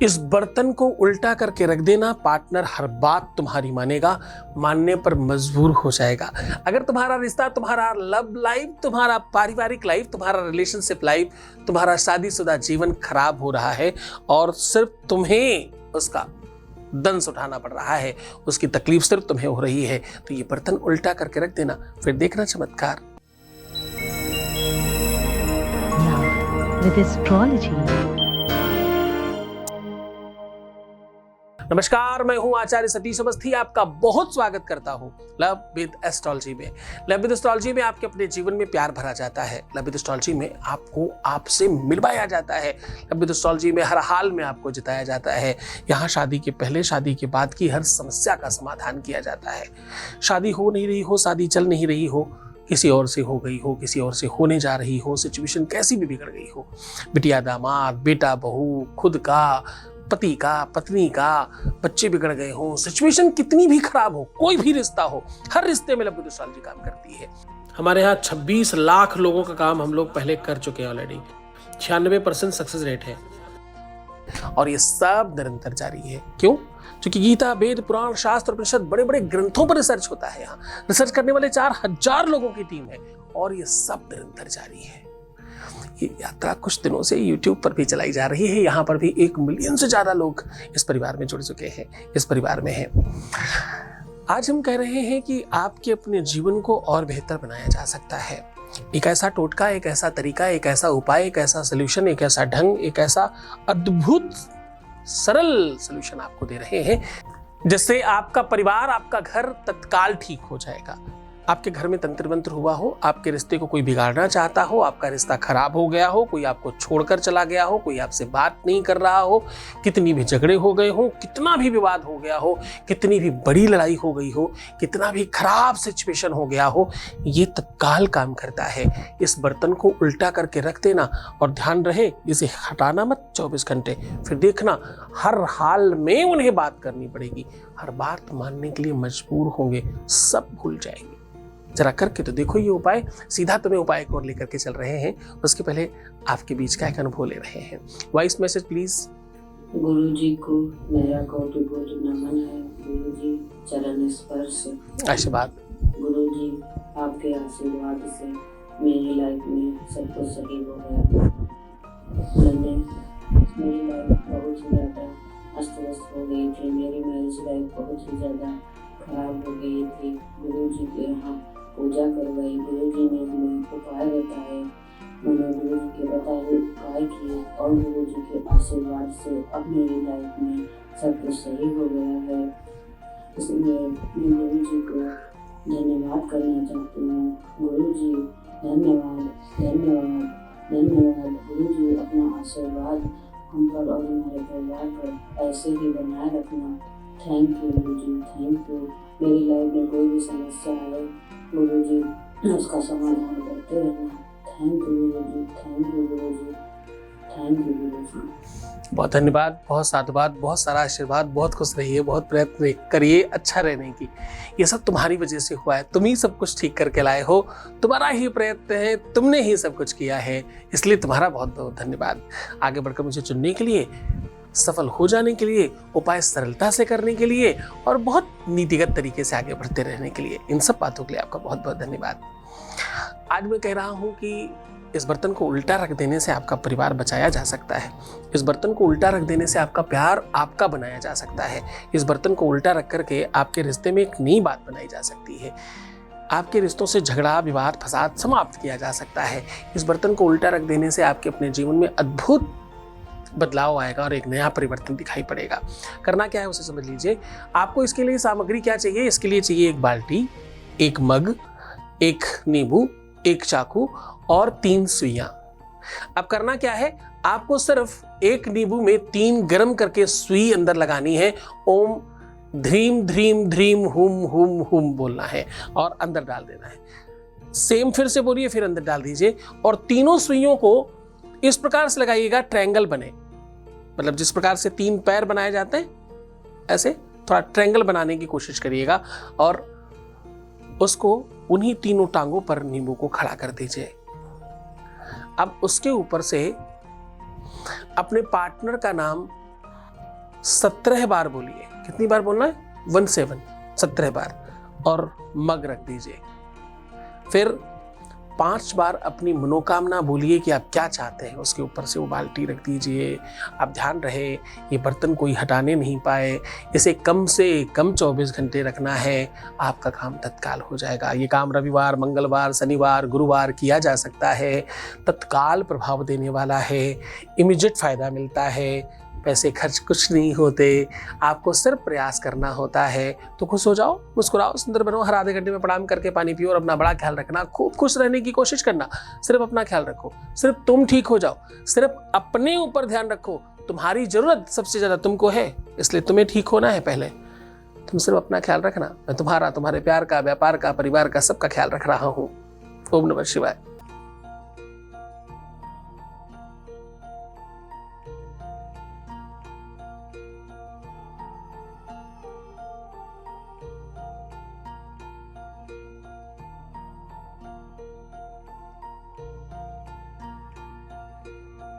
इस बर्तन को उल्टा करके रख देना, पार्टनर हर बात तुम्हारी मानेगा, मानने पर मजबूर हो जाएगा। अगर तुम्हारा रिश्ता, तुम्हारा लव लाइफ, तुम्हारा पारिवारिक लाइफ, तुम्हारा रिलेशनशिप लाइफ, तुम्हारा शादीशुदा जीवन खराब हो रहा है और सिर्फ तुम्हें उसका दंश उठाना पड़ रहा है, उसकी तकलीफ सिर्फ तुम्हें हो रही है, तो ये बर्तन उल्टा करके रख देना, फिर देखना चमत्कार। With astrology. नमस्कार, मैं हूं आचार्य सतीश अवस्थी, आपका बहुत स्वागत करता हूं लव विद एस्ट्रोलॉजी में। लव विद एस्ट्रोलॉजी में आपके अपने जीवन में प्यार भरा जाता है। लव विद एस्ट्रोलॉजी में आपको आपसे मिलवाया जाता है। लव विद एस्ट्रोलॉजी में हर हाल में आपको जिताया जाता है। यहाँ शादी के पहले, शादी के बाद की हर समस्या का समाधान किया जाता है। शादी हो नहीं रही हो, शादी चल नहीं रही हो, किसी और से हो गई हो, किसी और से होने जा रही हो, सिचुएशन कैसी भी बिगड़ गई हो, बिटिया दामाद, बेटा बहू, खुद का, पति का, पत्नी का, बच्चे बिगड़ गए हो, सिचुएशन कितनी भी खराब हो, कोई भी रिश्ता हो, हर रिश्ते में लव विद एस्ट्रोलॉजी काम करती है। हमारे यहाँ 26 लाख लोगों का काम हम लोग पहले कर चुके हैं ऑलरेडी। 96% सक्सेस रेट है और ये सब निरंतर जारी है। क्यों? क्योंकि गीता, वेद, पुराण, शास्त्र, उपनिषद, बड़े बड़े ग्रंथों पर रिसर्च होता है। यहाँ रिसर्च करने वाले 4000 लोगों की टीम है और ये सब निरंतर जारी है। ये यात्रा कुछ दिनों से YouTube पर भी चलाई जा रही है। यहाँ पर भी 1 मिलियन से ज्यादा लोग इस परिवार में जुड़ चुके हैं, इस परिवार में हैं। आज हम कह रहे हैं कि आपके अपने जीवन को और बेहतर बनाया जा सकता है। एक ऐसा टोटका, एक ऐसा तरीका, एक ऐसा उपाय, एक ऐसा सोल्यूशन, एक ऐसा ढंग, एक ऐसा अद्भुत सरल सोल्यूशन आपको दे रहे हैं जिससे आपका परिवार, आपका घर तत्काल ठीक हो जाएगा। आपके घर में तंत्र मंत्र हुआ हो, आपके रिश्ते को कोई बिगाड़ना चाहता हो, आपका रिश्ता खराब हो गया हो, कोई आपको छोड़कर चला गया हो, कोई आपसे बात नहीं कर रहा हो, कितनी भी झगड़े हो गए हो, कितना भी विवाद हो गया हो, कितनी भी बड़ी लड़ाई हो गई हो, कितना भी खराब सिचुएशन हो गया हो, ये तत्काल काम करता है। इस बर्तन को उल्टा करके रख देना और ध्यान रहे इसे हटाना मत 24 घंटे। फिर देखना हर हाल में उन्हें बात करनी पड़ेगी, हर बात मानने के लिए मजबूर होंगे, सब भूल जाएंगे। जरा करके तो देखो ये उपाय। सीधा तुम्हें उपाय को लेकर के चल रहे हैं, उसके पहले आपके बीच का एक अनुभव ले रहे हैं। Voice message please. गुरु जी को मेरा कोटि कोटि नमन है। गुरु जी चरण स्पर्श, आशीर्वाद। गुरु जी आपके आशीर्वाद से मेरी लाइफ में सब कुछ सही हो गया। मेरी लाइफ बहुत ही ज़्यादा अस्त व्यस्त हो गई थी। मेरी मैरिज लाइफ बहुत ही ज़्यादा खराब हो गई थी। गुरु जी के यहाँ पूजा करवाई, गुरु जी ने हमें उपाय बताए, मैंने गुरु जी के बताए उपाय किए और गुरु जी के आशीर्वाद से अब मेरी लाइफ में सब कुछ सही हो गया है। इसलिए मैं गुरु जी को धन्यवाद करना चाहती हूँ। गुरु जी धन्यवाद, धन्यवाद, धन्यवाद। गुरु जी अपना आशीर्वाद हम पर और हमारे परिवार पर ऐसे ही बनाए रखना। Thank you Guru ji, thank you. मेरी लाइफ में कोई भी समस्या है गुरु जी उसका समाधान करते रहना। Thank you Guru ji, thank you Guru ji, thank you गुरु जी। बहुत धन्यवाद, बहुत साधुवाद, बहुत सारा आशीर्वाद। बहुत खुश रहिए, बहुत प्रयत्न करिए अच्छा रहने की। ये सब तुम्हारी वजह से हुआ है, तुम ही सब कुछ ठीक करके लाए हो, तुम्हारा ही प्रयत्न है, तुमने ही सब कुछ किया है, इसलिए तुम्हारा बहुत बहुत धन्यवाद। आगे बढ़कर मुझे चुनने के लिए, सफल हो जाने के लिए, उपाय सरलता से करने के लिए और बहुत नीतिगत तरीके से आगे बढ़ते रहने के लिए, इन सब बातों के लिए आपका बहुत बहुत धन्यवाद। आज मैं कह रहा हूं कि इस बर्तन को उल्टा रख देने से आपका परिवार बचाया जा सकता है। इस बर्तन को उल्टा रख देने से आपका प्यार आपका बनाया जा सकता है। इस बर्तन को उल्टा रख करके आपके रिश्ते में एक नई बात बनाई जा सकती है। आपके रिश्तों से झगड़ा, विवाद, फसाद समाप्त किया जा सकता है। इस बर्तन को उल्टा रख देने से आपके अपने जीवन में अद्भुत बदलाव आएगा और एक नया परिवर्तन दिखाई पड़ेगा। करना क्या है उसे समझ लीजिए। आपको इसके लिए सामग्री क्या चाहिए? इसके लिए चाहिए 1 बाल्टी, 1 मग, 1 नींबू, 1 चाकू और 3 सुइयां। अब करना क्या है, आपको सिर्फ 1 नींबू में 3 गर्म करके सुई अंदर लगानी है। ओम ध्रीम ध्रीम ध्रीम हुम हुम हुम बोलना है और अंदर डाल देना है। सेम फिर से बोलिए, फिर अंदर डाल दीजिए और तीनों सुइयों को इस प्रकार से लगाइएगा ट्रायंगल बने। मतलब जिस प्रकार से 3 पैर बनाए जाते हैं, ऐसे थोड़ा ट्रायंगल बनाने की कोशिश करिएगा और उसको उन्हीं तीनों टांगों पर नींबू को खड़ा कर दीजिए। अब उसके ऊपर से अपने पार्टनर का नाम 17 बार बोलिए। कितनी बार बोलना है? 17, 17 बार। और मग रख दीजिए। फिर 5 बार अपनी मनोकामना बोलिए कि आप क्या चाहते हैं, उसके ऊपर से वो बाल्टी रख दीजिए। आप ध्यान रहे ये बर्तन कोई हटाने नहीं पाए, इसे कम से कम 24 घंटे रखना है, आपका काम तत्काल हो जाएगा। ये काम रविवार, मंगलवार, शनिवार, गुरुवार किया जा सकता है। तत्काल प्रभाव देने वाला है, इमीडिएट फायदा मिलता है, पैसे खर्च कुछ नहीं होते, आपको सिर्फ प्रयास करना होता है। तो खुश हो जाओ, मुस्कुराओ, सुंदर बनो। हर आधे घंटे में प्रणाम करके पानी पियो और अपना बड़ा ख्याल रखना। खूब खुश रहने की कोशिश करना। सिर्फ अपना ख्याल रखो, सिर्फ तुम ठीक हो जाओ, सिर्फ अपने ऊपर ध्यान रखो। तुम्हारी जरूरत सबसे ज्यादा तुमको है, इसलिए तुम्हें ठीक होना है। पहले तुम सिर्फ अपना ख्याल रखना। मैं तुम्हारा, तुम्हारे प्यार का, व्यापार का, परिवार का, सबका ख्याल रख रहा हूँ। ओम नमः शिवाय।